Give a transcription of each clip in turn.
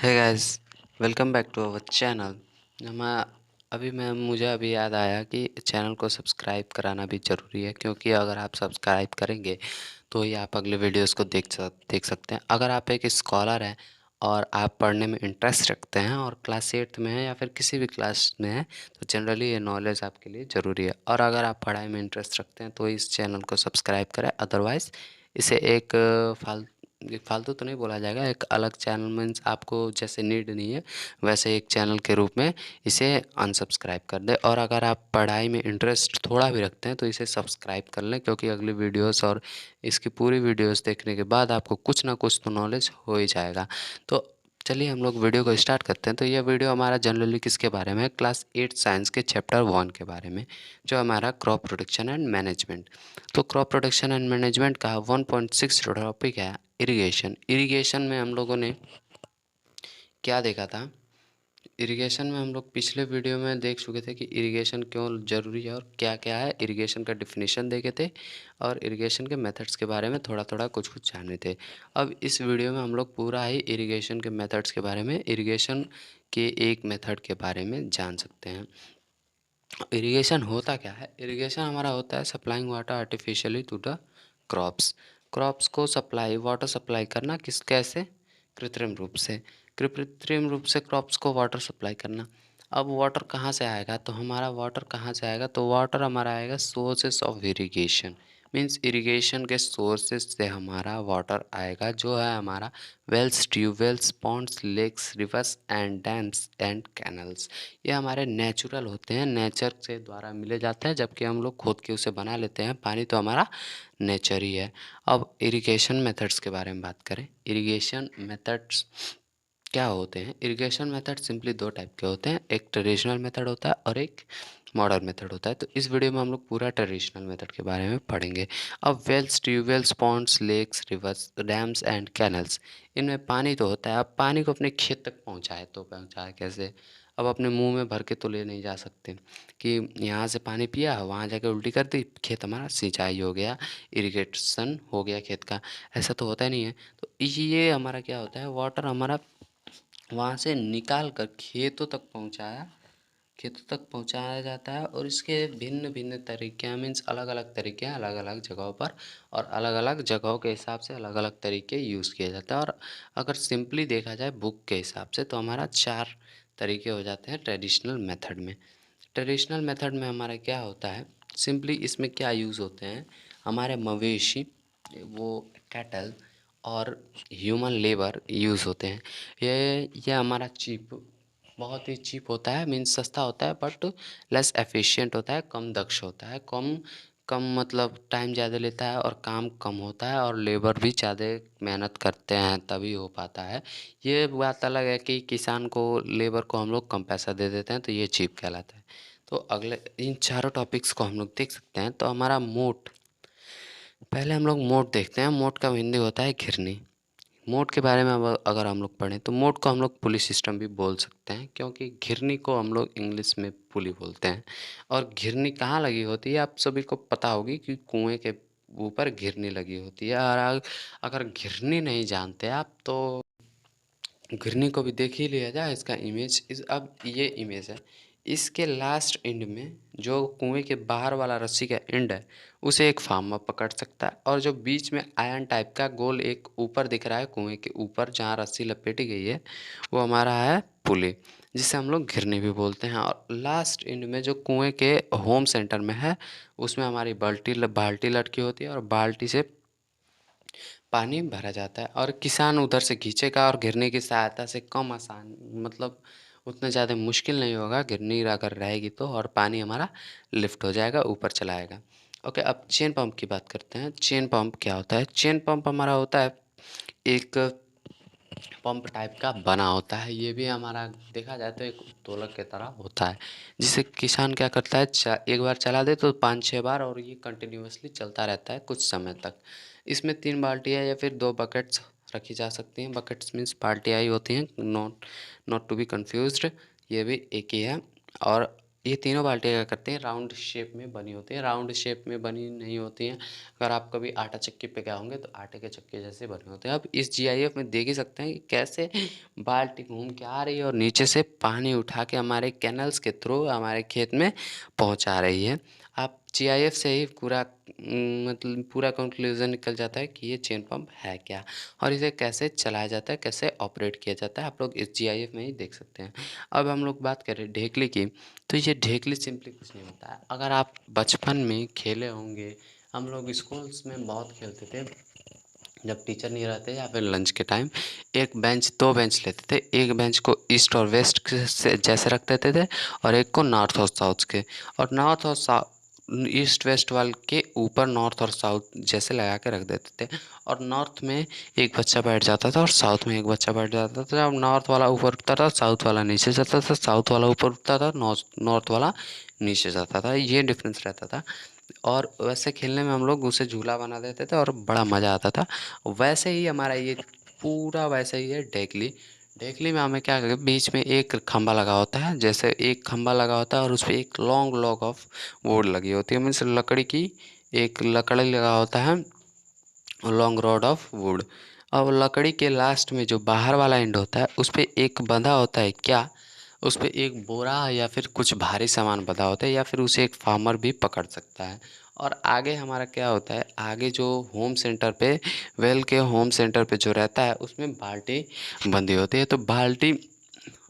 Hey guys, welcome back to our channel. हम मुझे अभी याद आया कि चैनल को सब्सक्राइब कराना भी ज़रूरी है, क्योंकि अगर आप सब्सक्राइब करेंगे तो ही आप अगले वीडियोस को देख सकते हैं। अगर आप एक स्कॉलर हैं और आप पढ़ने में इंटरेस्ट रखते हैं और क्लास 8th में हैं या फिर किसी भी क्लास में हैं, तो जनरली ये नॉलेज आपके लिए ज़रूरी है। और अगर आप पढ़ाई में इंटरेस्ट रखते हैं तो इस चैनल को सब्सक्राइब करें, अदरवाइज़ इसे एक फालतू तो नहीं बोला जाएगा, एक अलग चैनल मीन्स आपको जैसे नीड नहीं है वैसे एक चैनल के रूप में इसे अनसब्सक्राइब कर दें। और अगर आप पढ़ाई में इंटरेस्ट थोड़ा भी रखते हैं तो इसे सब्सक्राइब कर लें, क्योंकि अगली वीडियोस और इसकी पूरी वीडियोस देखने के बाद आपको कुछ ना कुछ तो नॉलेज हो ही जाएगा। तो चलिए हम लोग वीडियो को स्टार्ट करते हैं। तो यह वीडियो हमारा जनरली किसके बारे में है? क्लास 8 साइंस के चैप्टर 1 के बारे में, जो हमारा क्रॉप प्रोटेक्शन एंड मैनेजमेंट। तो क्रॉप प्रोटेक्शन एंड मैनेजमेंट का 1.6 टॉपिक है इरिगेशन। इरिगेशन में हम लोगों ने क्या देखा था? इरिगेशन में हम लोग पिछले वीडियो में देख चुके थे कि इरिगेशन क्यों ज़रूरी है और क्या-क्या है। इरिगेशन का डेफिनेशन देखे थे और इरिगेशन के मेथड्स के बारे में थोड़ा-थोड़ा कुछ-कुछ जाने थे। अब इस वीडियो में हम लोग पूरा ही इरिगेशन के मेथड्स के बारे में, इरिगेशन के एक मेथड के बारे में जान सकते हैं। इरिगेशन होता क्या है? इरिगेशन हमारा होता है supplying water artificially to the crops. Crops को वाटर सप्लाई करना कैसे? कृत्रिम रूप से। कृत्रिम रूप से क्रॉप्स को वाटर सप्लाई करना। अब वाटर कहाँ से आएगा? तो हमारा वाटर कहाँ से आएगा? तो वाटर हमारा आएगा sources of irrigation. Means irrigation के सोर्सेस से हमारा वाटर आएगा, जो है हमारा wells, tubewells, ponds, lakes, rivers and dams and canals. ये हमारे नेचुरल होते हैं, नेचर से द्वारा मिले जाते हैं, जबकि हम लोग खुद के उसे बना लेते हैं। पानी तो हमारा नेचर ही है। अब इरिगेशन मेथड्स के बारे में बात करें। इरिगेशन मेथड्स क्या होते हैं? इरिगेशन मेथड सिंपली दो टाइप के होते हैं, एक ट्रेडिशनल मेथड होता है और एक मॉडर्न मेथड होता है। तो इस वीडियो में हम लोग पूरा ट्रेडिशनल मेथड के बारे में पढ़ेंगे। अब wells, tubewells, ponds, lakes, rivers, dams and canals, इनमें पानी तो होता है। अब पानी को अपने खेत तक पहुँचाए तो पहुँचाए कैसे? अब अपने मुंह में भर के तो ले नहीं जा सकते कि यहाँ से पानी पिया, वहाँ जाके उल्टी कर दी, खेत हमारा सिंचाई हो गया, इरिगेशन हो गया खेत का। ऐसा तो होता नहीं है। तो ये हमारा क्या होता है, वाटर हमारा वहाँ से निकाल कर खेतों तक पहुँचाया जाता है। और इसके भिन्न भिन्न तरीके हैं, मीन्स अलग अलग तरीके हैं अलग अलग जगहों पर, और अलग अलग जगहों के हिसाब से अलग अलग तरीके यूज़ किए जाते हैं। और अगर सिंपली देखा जाए बुक के हिसाब से तो हमारा 4 तरीके हो जाते हैं ट्रेडिशनल मेथड में। ट्रेडिशनल मेथड में हमारा क्या होता है, सिंपली इसमें क्या यूज़ होते हैं, हमारे मवेशी, वो कैटल और ह्यूमन लेबर यूज़ होते हैं। ये हमारा बहुत ही चीप होता है, मीन्स सस्ता होता है, बट लेस एफिशिएंट होता है, कम दक्ष होता है, कम कम मतलब टाइम ज़्यादा लेता है और काम कम होता है, और लेबर भी ज़्यादा मेहनत करते हैं तभी हो पाता है। ये बात अलग है कि किसान को, लेबर को हम लोग कम पैसा दे देते हैं तो ये चीप कहलाता है। तो अगले इन चारों टॉपिक्स को हम लोग देख सकते हैं। तो हमारा मोट, पहले हम लोग मोट देखते हैं। मोट का हिंदी होता है घिरनी। मोट के बारे में अब अगर हम लोग पढ़ें तो मोट को हम लोग पुली सिस्टम भी बोल सकते हैं, क्योंकि घिरनी को हम लोग इंग्लिश में पुली बोलते हैं। और घिरनी कहाँ लगी होती है? आप सभी को पता होगी कि कुएं के ऊपर घिरनी लगी होती है। और अगर घिरनी नहीं जानते आप तो घिरनी को भी देख ही लिया जाए। इसका इमेज अब ये इमेज है, इसके लास्ट एंड में जो कुएं के बाहर वाला रस्सी का एंड है उसे एक फार्मर पकड़ सकता है, और जो बीच में आयन टाइप का गोल एक ऊपर दिख रहा है कुएं के ऊपर जहाँ रस्सी लपेटी गई है, वो हमारा है पुली, जिसे हम लोग घिरनी भी बोलते हैं। और लास्ट एंड में जो कुएं के होम सेंटर में है, उसमें हमारी बाल्टी लटकी होती है और बाल्टी से पानी भरा जाता है, और किसान उधर से खींचेगा, और गिरने की सहायता से कम आसान, मतलब उतना ज़्यादा मुश्किल नहीं होगा गिरनी अगर रहेगी तो, और पानी हमारा लिफ्ट हो जाएगा, ऊपर चलाएगा। ओके, अब चेन पंप की बात करते हैं। चेन पंप क्या होता है? चेन पंप हमारा होता है एक पंप टाइप का बना होता है। ये भी हमारा देखा जाए तो एक दोलक की तरह होता है, जिसे किसान क्या करता है, एक बार चला दे तो 5-6 बार, और ये कंटिन्यूअसली चलता रहता है कुछ समय तक। इसमें 3 बाल्टियाँ या फिर 2 बकेट्स रखी जा सकती हैं। बकेट्स मीन्स बाल्टियाँ ही होती हैं, not not to be confused, ये भी एक ही है। और ये तीनों बाल्टियाँ क्या करती हैं, राउंड शेप में बनी होती हैं, राउंड शेप में बनी नहीं होती हैं। अगर आप कभी आटा चक्की पे गए होंगे तो आटे के चक्के जैसे बने होते हैं। अब इस जीआईएफ में देख ही सकते हैं कि कैसे बाल्टी घूम के आ रही है और नीचे से पानी उठा के हमारे कैनल्स के थ्रू हमारे खेत में पहुंचा रही है। आप जीआईएफ से ही पूरा मतलब पूरा कंक्लूजन निकल जाता है कि ये चेन पंप है क्या और इसे कैसे चलाया जाता है, कैसे ऑपरेट किया जाता है, आप लोग इस जीआईएफ में ही देख सकते हैं। अब हम लोग बात करें ढेकली की, तो ये ढेकली सिंपली कुछ नहीं होता है। अगर आप बचपन में खेले होंगे, हम लोग स्कूल्स में बहुत खेलते थे जब टीचर नहीं रहते या फिर लंच के टाइम। एक बेंच, दो बेंच लेते थे, एक बेंच को ईस्ट और वेस्ट से जैसे रख देते थे और एक को नॉर्थ और साउथ के, और नॉर्थ और ईस्ट वेस्ट वाल के ऊपर नॉर्थ और साउथ जैसे लगा के रख देते थे। और नॉर्थ में एक बच्चा बैठ जाता था और साउथ में एक बच्चा बैठ जाता था। जब नॉर्थ वाला ऊपर उठता था साउथ वाला नीचे जाता था, साउथ वाला ऊपर उठता था नॉर्थ वाला नीचे जाता था, ये डिफरेंस रहता था। और वैसे खेलने में हम लोग उसे झूला बना देते थे और बड़ा मज़ा आता था। वैसे ही हमारा ये पूरा वैसे ही है ढेकली। ढेकली में हमें क्या करके बीच में एक खंभा लगा होता है, जैसे एक खंभा लगा होता है और उस पे एक लॉन्ग लॉग ऑफ वुड लगी होती है, मीन्स लकड़ी की एक लकड़ी लगा होता है, लॉन्ग रॉड ऑफ वुड। अब लकड़ी के लास्ट में जो बाहर वाला एंड होता है उस पे एक बंधा होता है, क्या उस पे एक बोरा या फिर कुछ भारी सामान बंधा होता है, या फिर उसे एक फार्मर भी पकड़ सकता है। और आगे हमारा क्या होता है, आगे जो होम सेंटर पे, वेल के होम सेंटर पे जो रहता है उसमें बाल्टी बंधी होती है। तो बाल्टी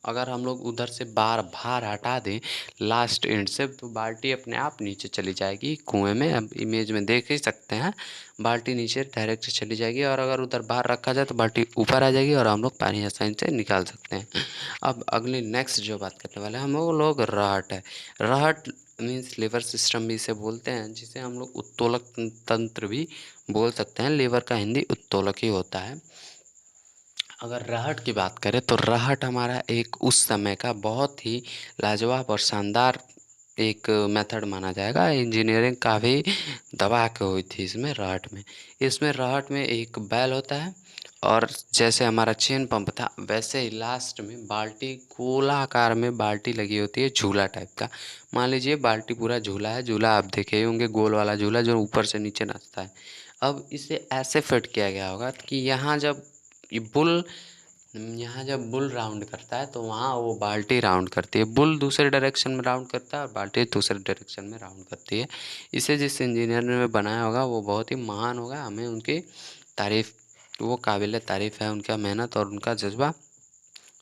अगर हम लोग उधर से बार भार हटा दें लास्ट एंड से, तो बाल्टी अपने आप नीचे चली जाएगी कुएं में। अब इमेज में देख ही सकते हैं, बाल्टी नीचे डायरेक्ट चली जाएगी, और अगर उधर बाहर रखा जाए तो बाल्टी ऊपर आ जाएगी और हम लोग पानी आसानी से निकाल सकते हैं। अब अगली नेक्स्ट जो बात करने वाले हैं हम लोग रहट है। रहट मीन्स लीवर सिस्टम भी इसे बोलते हैं, जिसे हम लोग उत्तोलक तंत्र भी बोल सकते हैं। लीवर का हिंदी उत्तोलक ही होता है। अगर रहट की बात करें तो रहट हमारा एक उस समय का बहुत ही लाजवाब और शानदार एक मेथड माना जाएगा। इंजीनियरिंग का भी दबा के हुई थी इसमें रहट में। इसमें रहट में एक बैल होता है और जैसे हमारा चेन पंप था वैसे ही लास्ट में बाल्टी गोलाकार में बाल्टी लगी होती है, झूला टाइप का। मान लीजिए बाल्टी पूरा झूला है, झूला आप देखे ही होंगे गोल वाला झूला जो ऊपर से नीचे नाचता है। अब इसे ऐसे फिट किया गया होगा कि ये बुल यहाँ जब बुल राउंड करता है तो वहाँ वो बाल्टी राउंड करती है। बुल दूसरे डायरेक्शन में राउंड करता है और बाल्टी दूसरे डायरेक्शन में राउंड करती है। इसे जिस इंजीनियर ने बनाया होगा वो बहुत ही महान होगा, हमें उनकी तारीफ, वो काबिल तारीफ है, उनका मेहनत और उनका जज्बा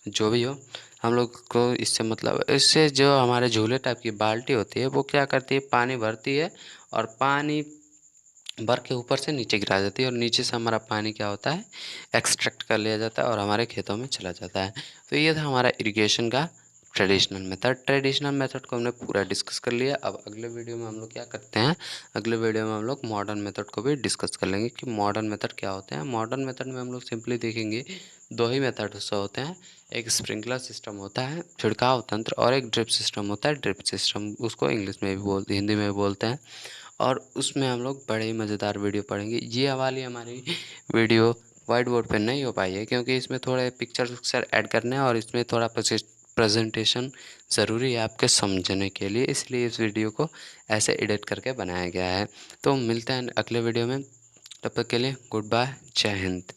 जो भी हो। हम लोग को इससे मतलब, इससे जो हमारे झूले टाइप की बाल्टी होती है वो क्या करती है, पानी भरती है और पानी भर के ऊपर से नीचे गिरा जाती है और नीचे से हमारा पानी क्या होता है, एक्सट्रैक्ट कर लिया जाता है और हमारे खेतों में चला जाता है। तो ये था हमारा इरिगेशन का ट्रेडिशनल मेथड। ट्रेडिशनल मेथड को हमने पूरा डिस्कस कर लिया। अब अगले वीडियो में हम लोग क्या करते हैं, अगले वीडियो में हम लोग मॉडर्न मेथड को भी डिस्कस कर लेंगे कि मॉडर्न मेथड क्या होते हैं। मॉडर्न मेथड में हम लोग सिंपली देखेंगे दो ही मेथड से होते हैं, एक स्प्रिंकलर सिस्टम होता है छिड़काव तंत्र, और एक ड्रिप सिस्टम होता है, ड्रिप सिस्टम उसको इंग्लिश में भी हिंदी में भी बोलते हैं। और उसमें हम लोग बड़े ही मज़ेदार वीडियो पढ़ेंगे। ये वाली हमारी वीडियो वाइट बोर्ड पे नहीं हो पाई है क्योंकि इसमें थोड़े पिक्चर विक्चर ऐड करने हैं और इसमें थोड़ा प्रेजेंटेशन ज़रूरी है आपके समझने के लिए, इसलिए इस वीडियो को ऐसे एडिट करके बनाया गया है। तो मिलते हैं अगले वीडियो में, तब तक के लिए गुड बाय, जय हिंद।